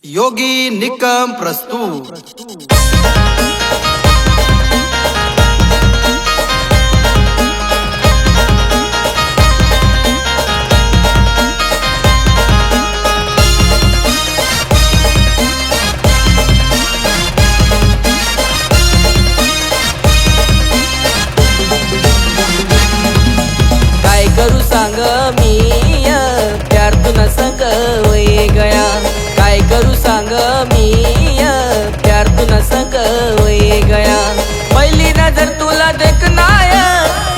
योगी निकम प्रस्तुत। काय करू सांग मी प्यार तुना संग वये गया। काय करू सांग मी प्यार तुना संग वये गया। पहिली नजर तुला देखनाय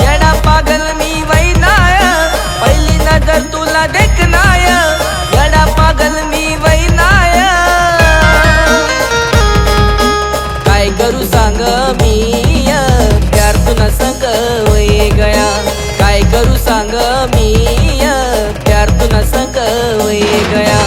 येडा पागल मी वैनाय। पहिली नजर तुला देखनाय येडा पागल मी वैनाय। काय करू सांग मी प्यार तुना संग वये गया। काय करू सांग मी प्यार तुना संग वये गया।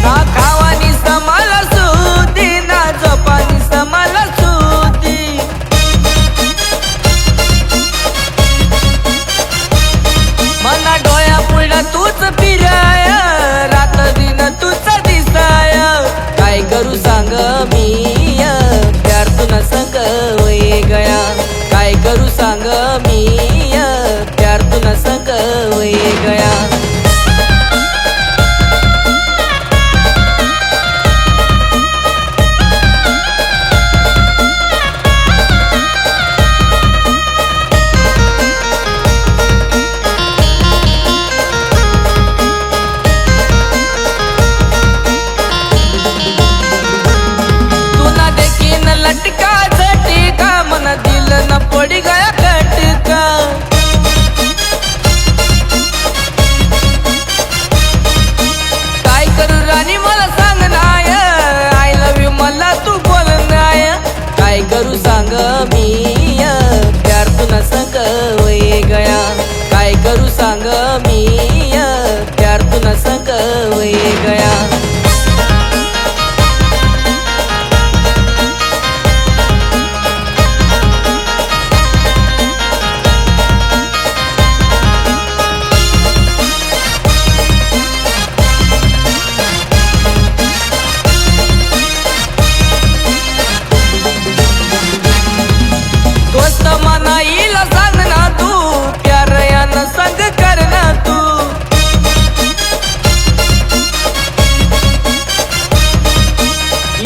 ना खावानी समाला सुदी ना झोपानी समाला सुदी। मना डोळ्या पुढं तूच फिराय रात दिन तूच दिसाय। काय करू सांग मी प्यार तुना संग वये गया। काय करू सांग मी प्यार तुना संग वये गया। तुना देखीन लटका झटका मन दिल न पड़ी गया खटका। काय करू राणी मला सांग नाय आय लव यू मला तू बोल नाय। काय करू सांग मी प्यार तुना संग वये गया। काय करू सांग मी प्यार तुना संग वये गया। दोस्त मनाईला सांग ना तू प्यार यानं संग कर ना तू।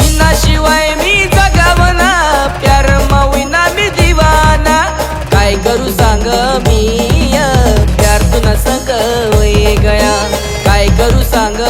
इना शिवाय मी जगावना प्यार मविना मी दिवाना। काय करू सांग मी प्यार तुना संग वये गया। काय करू सांग